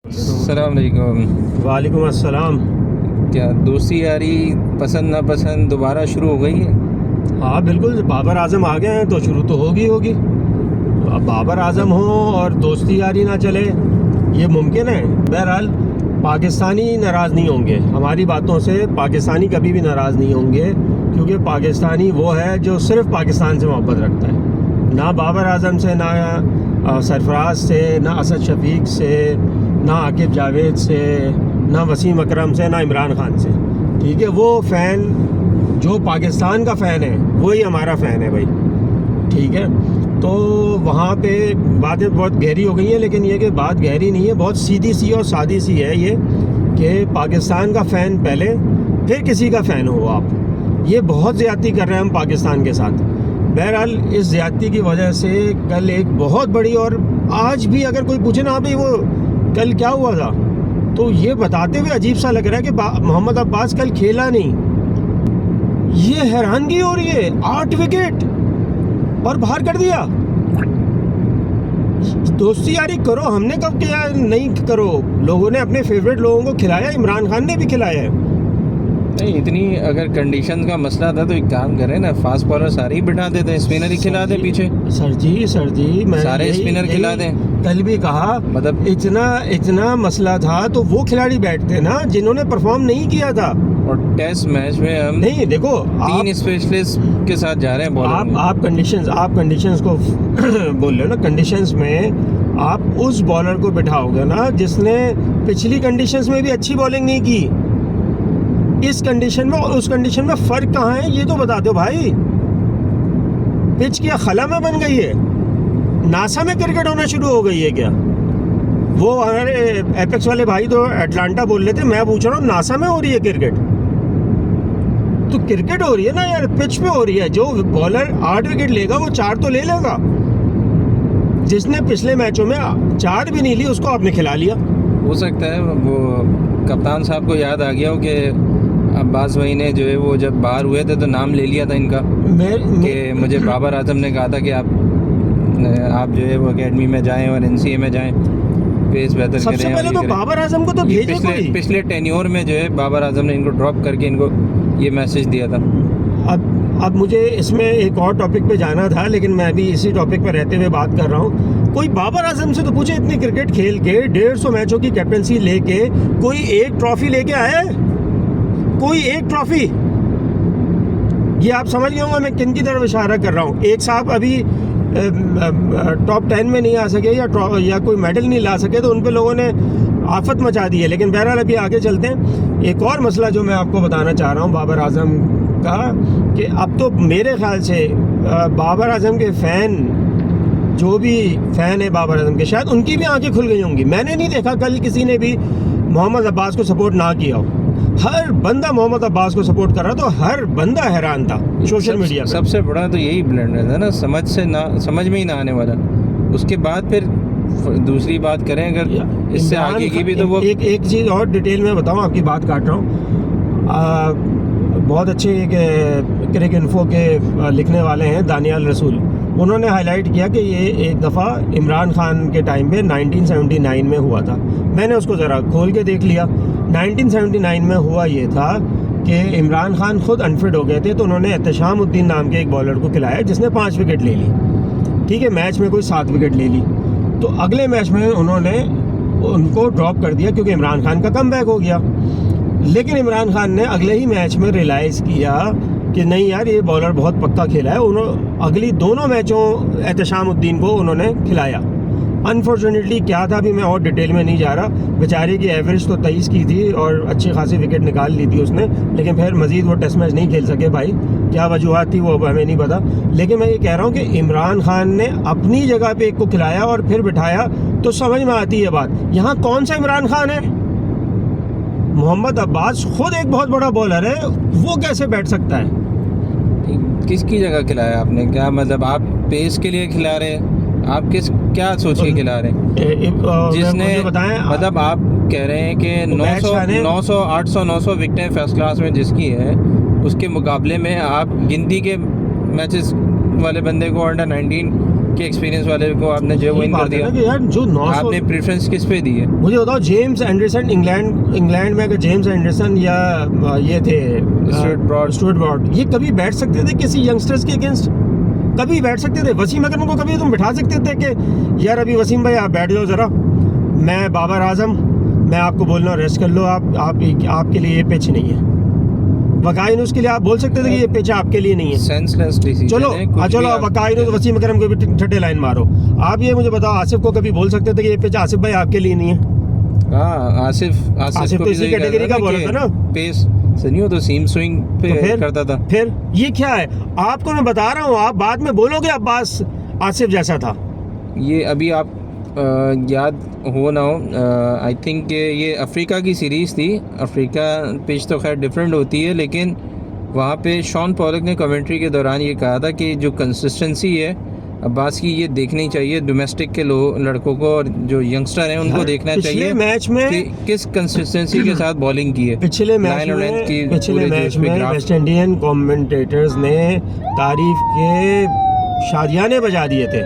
अस्सलाम वालेकुम। वालेकुम अस्सलाम। क्या दोस्ती यारी पसंद नापसंद दोबारा शुरू हो गई है? हाँ बिल्कुल, बाबर आजम आ गए हैं तो शुरू तो होगी। अब बाबर आजम हो और दोस्ती यारी ना चले, ये मुमकिन है? बहरहाल पाकिस्तानी नाराज़ नहीं होंगे हमारी बातों से, पाकिस्तानी कभी भी नाराज़ नहीं होंगे, क्योंकि पाकिस्तानी वो है जो सिर्फ़ पाकिस्तान से मोहब्बत रखता है। ना बाबर आजम से, ना सरफराज से, ना असद शफीक से, ना आकिब जावेद से, ना वसीम अकरम से, ना इमरान खान से। ठीक है, वो फ़ैन जो पाकिस्तान का फ़ैन है वही हमारा फ़ैन है भाई। ठीक है, तो वहाँ पे बातें बहुत गहरी हो गई हैं, लेकिन ये कि बात गहरी नहीं है, बहुत सीधी सी और सादी सी है ये कि पाकिस्तान का फ़ैन पहले, फिर किसी का फ़ैन हो आप। ये बहुत ज़्यादती कर रहे हैं हम पाकिस्तान के साथ। बहरहाल इस ज़्यादती की वजह से कल एक बहुत बड़ी, और आज भी अगर कोई पूछे ना भाई वो कल क्या हुआ था, तो ये बताते हुए अजीब सा लग रहा है कि मोहम्मद अब्बास कल खेला नहीं। ये हैरानगी हो रही है, 8 विकेट और बाहर कर दिया। दोस्ती यारी करो, हमने कब किया नहीं करो, लोगों ने अपने फेवरेट लोगों को खिलाया, इमरान खान ने भी खिलाया है। नहीं, इतनी अगर कंडीशन का मसला था तो एक काम करें ना, फास्ट बॉलर सारे ही बिठा देते हैं, स्पिनर ही खिला दें पीछे। सर जी मैं सारे स्पिनर खिला दें। कल भी कहा, मतलब इतना मसला था तो वो खिलाड़ी बैठते ना जिन्होंने परफॉर्म नहीं किया था। और टेस्ट मैच में हम नहीं, देखो 3 स्पेशलिस्ट के साथ जा रहे हैं बॉलर। आप कंडीशंस को बोल रहे हो ना, कंडीशंस में आप उस बॉलर को बिठाओगे ना जिसने पिछली कंडीशंस में भी अच्छी बॉलिंग नहीं की। इस कंडीशन में और उस कंडीशन में फ़र्क कहाँ है, ये तो बता दो भाई। पिच क्या खला में बन गई है? नासा में क्रिकेट होना शुरू हो गई है क्या? वो हमारे एपेक्स वाले भाई तो अटलांटा बोल रहे थे, मैं पूछ रहा हूँ नासा में हो रही है क्रिकेट? तो क्रिकेट हो रही है ना यार, पिच पे हो रही है। जो बॉलर 8 विकेट लेगा वो 4 तो ले लेगा। जिसने पिछले मैचों में 4 भी नहीं ली उसको आपने खिला लिया। हो सकता है वो कप्तान साहब को याद आ गया हो कि अब्बास भाई ने जो है वो जब बाहर हुए थे तो नाम ले लिया था इनका, कि मुझे बाबर आजम ने कहा था कि आप जो है वो एकेडमी में जाएं और एनसीए में जाएं, पेस बेहतर सबसे करें। पहले तो बाबर आजम को तो भेजे पिछले टेन्योर में जो है बाबर आजम ने इनको ड्रॉप करके इनको ये मैसेज दिया था। अब मुझे इसमें एक और टॉपिक पे जाना था, लेकिन मैं अभी इसी टॉपिक पे रहते हुए बात कर रहा हूँ। कोई बाबर आजम से तो पूछे, इतनी क्रिकेट खेल के 150 मैचों की कैप्टनसी लेके कोई एक ट्रॉफी लेके आया है? कोई एक ट्रॉफी? ये आप समझ गए होंगे मैं किन की तरफ इशारा कर रहा हूँ। एक साहब अभी टॉप 10 में नहीं आ सके या कोई मेडल नहीं ला सके, तो उन पे लोगों ने आफत मचा दी है। लेकिन बहरहाल अभी आगे चलते हैं। एक और मसला जो मैं आपको बताना चाह रहा हूँ बाबर आजम का, कि अब तो मेरे ख्याल से बाबर आजम के फ़ैन, जो भी फ़ैन है बाबर आजम के, शायद उनकी भी आंखें खुल गई होंगी। मैंने नहीं देखा कल किसी ने भी मोहम्मद अब्बास को सपोर्ट ना किया हो। हर बंदा मोहम्मद अब्बास को सपोर्ट कर रहा, तो हर बंदा हैरान था सोशल मीडिया पे। सबसे बड़ा तो यही ब्लंडर है ना, समझ में ही ना आने वाला। उसके बाद फिर दूसरी बात करें अगर इससे आगे की भी, तो वो एक चीज़ और डिटेल में बताऊं, आपकी बात काट रहा हूँ। बहुत अच्छे क्रिक इन्फो के लिखने वाले हैं दानियाल रसूल, उन्होंने हाईलाइट किया कि ये एक दफ़ा इमरान खान के टाइम पे 1979 में हुआ था। मैंने उसको ज़रा खोल के देख लिया। 1979 में हुआ ये था कि इमरान खान खुद अनफिट हो गए थे, तो उन्होंने एहतशामुद्दीन नाम के एक बॉलर को खिलाया जिसने 5 विकेट ले ली। ठीक है, मैच में कोई 7 विकेट ले ली। तो अगले मैच में उन्होंने उनको ड्रॉप कर दिया क्योंकि इमरान खान का कमबैक हो गया। लेकिन इमरान खान ने अगले ही मैच में रियलाइज़ किया कि नहीं यार, ये बॉलर बहुत पक्का खेला है। उन्होंने अगली दोनों मैचों एहतशामुद्दीन को उन्होंने खिलाया। अनफॉर्चुनेटली क्या था, अभी मैं और डिटेल में नहीं जा रहा। बेचारे की एवरेज तो 23 की थी और अच्छी खासी विकेट निकाल ली थी उसने, लेकिन फिर मज़ीद वो टेस्ट मैच नहीं खेल सके भाई। क्या वजूहत थी वो अब हमें नहीं पता। लेकिन मैं ये कह रहा हूँ कि इमरान खान ने अपनी जगह पे एक को खिलाया और फिर बिठाया, तो समझ में आती है बात। यहाँ कौन सा इमरान खान है? मोहम्मद अब्बास खुद एक बहुत बड़ा बॉलर है, वो कैसे बैठ सकता है? किसकी जगह खिलाया आपने? क्या मतलब आप पेस के लिए खिला रहे हैं? आप क्या सोच के खिला रहे हैं? जिसने मतलब आप कह रहे हैं कि 900 800 900 विकेटें फर्स्ट क्लास में जिसकी है, उसके मुकाबले में आप गिनती के मैचेस वाले बंदे को अंडर 19 आपके एक्सपीरियंस वाले को आपने जो यही विन कर बात है दिया, ना कि यार जो 900 आपने प्रेफरेंस किस पे दी है? मुझे बताओ जेम्स एंडरसन इंग्लैंड में अगर जेम्स एंडरसन या ये थे स्टुअर्ट ब्रॉड, ये कभी बैठ सकते थे किसी यंगस्टर्स के अगेंस्ट? कभी बैठ सकते थे? वसीम अकरम को कभी तुम बिठा सकते थे कि यार अभी वसीम भाई आप बैठ जाओ ज़रा, मैं बाबर आजम, मैं आपको बोल रहा हूँ रेस्ट कर लो, आपके लिए ये पिच नहीं है। वकाइनुस के लिए आप बोल सकते थे कि ये पिच आपके लिए नहीं है। सेंसलेस डिसीजन चलो है, कुछ चलो भी आप- वकाइनुस वसीम अकरम को भी ठट्टे लाइन मारो। आप ये मुझे बताओ, आसिफ को कभी बोल सकते थे कि ये पिच आसिफ भाई आपके लिए नहीं है? हाँ, आसिफ आसिफ को तो भी इसी यही कहता कैटेगरी था का बॉलर कि था ना। पेस से नहीं हो तो सीम स्विंग पे तो करता था। फिर ये क्या है? आपको मैं बता रहा हूँ, आप बाद में बोलोगे अब्बास आसिफ जैसा था। ये अभी आप याद हो ना हो, आई थिंक ये अफ्रीका की सीरीज़ थी। अफ्रीका पिच तो खैर डिफरेंट होती है, लेकिन वहाँ पे शॉन पॉलक ने कमेंट्री के दौरान ये कहा था कि जो कंसिस्टेंसी है अब्बास की, ये देखनी चाहिए डोमेस्टिक के लड़कों को, और जो यंगस्टर हैं उनको यार, देखना पिछले चाहिए मैच में कि किस कंसिस्टेंसी के साथ बॉलिंग की है। पिछले मैच Line और length की में पिछले पूरे जो मैच इस पे में ग्राफ- वेस्ट इंडियन कमेंटेटर्स ने तारीफ के शादियाने बजा दिए थे।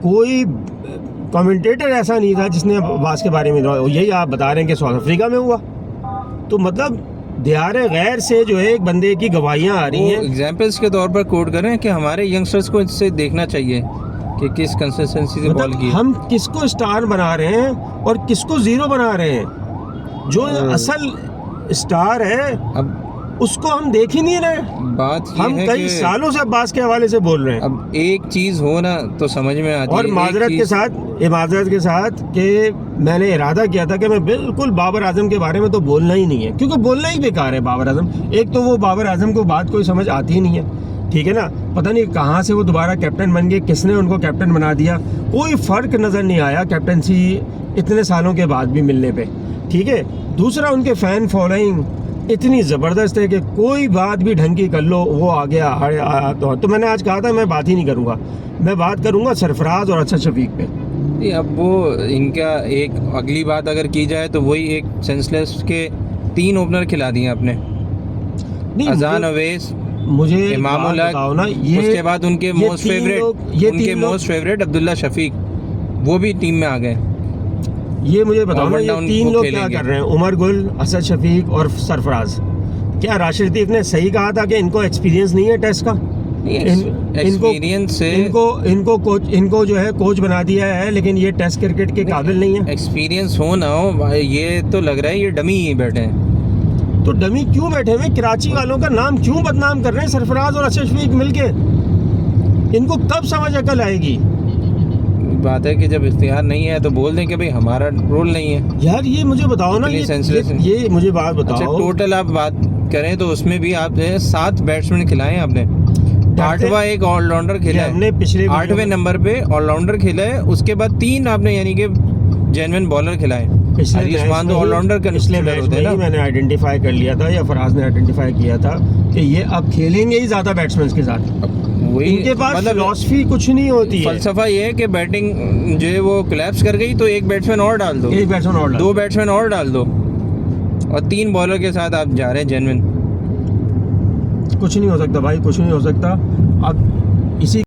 कोई कमेंटेटर ऐसा नहीं था जिसने अब्बास के बारे में, यही आप बता रहे हैं कि साउथ अफ्रीका में हुआ, तो मतलब दियारे गैर से जो है एक बंदे की गवाहियां आ रही हैं। एग्जाम्पल्स के तौर पर कोट करें कि हमारे यंगस्टर्स को इससे देखना चाहिए कि किस कंसिस्टेंसी से बॉल मतलब की है। हम किसको स्टार बना रहे हैं और किसको जीरो बना रहे हैं। जो असल स्टार है अब उसको हम देख ही नहीं रहे। बात ये हम है कई कि सालों से अब्बास के हवाले से बोल रहे हैं। अब एक चीज हो ना तो समझ में आती और है। माजरत के साथ कि मैंने इरादा किया था कि मैं बिल्कुल बाबर आजम के बारे में तो बोलना ही नहीं है, क्योंकि बोलना ही बेकार है बाबर आजम। एक तो वो बाबर आजम को बात कोई समझ आती ही नहीं है, ठीक है ना। पता नहीं कहाँ से वो दोबारा कैप्टन बन गए, किसने उनको कैप्टन बना दिया, कोई फ़र्क नज़र नहीं आया कैप्टनसी इतने सालों के बाद भी मिलने पे, ठीक है। दूसरा, उनके फ़ैन फॉलोइंग इतनी ज़बरदस्त है कि कोई बात भी ढंग की कर लो वो आ गया। तो मैंने आज कहा था मैं बात ही नहीं करूँगा, मैं बात करूँगा सरफराज और अच्छा शफीक पे। ये अब वो इनका एक अगली बात अगर की जाए तो वही एक सेंसलेस के 3 ओपनर खिला दिए आपने, नहीं, अजान अवैस, मुझे इमाम बात उल हक, बताओ ना, उसके बाद उनके ये मोस्ट तीन फेवरेट लोग- ये उनके तीन लोग- मोस्ट फेवरेट अब्दुल्ला शफीक, वो भी टीम में आ गए। ये मुझे बताओ ना, Up and ये down 3 वो लोग क्या खेलेंगे। कर रहे हैं? उमर गुल, असद शफीक और सरफराज। क्या राशिद लतीफ़ ने सही कहा था कि इनको एक्सपीरियंस नहीं है टेस्ट का? एक्सपीरियंस से इनको जो है कोच बना दिया है, लेकिन ये टेस्ट क्रिकेट के काबिल नहीं है। एक्सपीरियंस हो ना हो भाई, ये तो लग रहा है ये डमी ही बैठे हैं। तो डमी क्यों बैठे हुए? कराची वालों का नाम क्यों बदनाम कर रहे हैं सरफराज और असद शफीक मिलके? इनको कब समझ अकल आएगी? बात है कि जब इख्तियार नहीं है तो बोल दें कि भाई हमारा रोल नहीं है। यार ये मुझे बताओ ना, इतनी senseless है। ये मुझे बात अच्छा, बताओ। टोटल आप बात करें तो उसमें भी आप 7 बैट्समैन खिलाए हैं आपने, 8वां एक ऑलराउंडर खेला है, हमने पिछले 8वें नंबर पे ऑलराउंडर खेला है, उसके बाद 3 आपने यानी कि जेन्युइन बॉलर खिलाए। हरीश मान तो ऑलराउंडर पिछले मैच होते हैं में ही ना। मैंने आइडेंटिफाई कर लिया था, या फराज ने आइडेंटिफाई किया था कि ये अब खेलेंगे ही ज्यादा बैट्समैन के साथ। वही इनके पास मतलब फिलॉसफी कुछ नहीं होती है। फलसफा ये है कि बैटिंग जो है वो कोलैप्स कर गई तो एक बैट्समैन और डाल दो, एक बैट्समैन और 2 बैट्समैन और डाल दो, और 3 बॉलर के साथ आप जा रहे हैं जेन्युइन। कुछ नहीं हो सकता भाई, कुछ नहीं हो सकता। अब इसी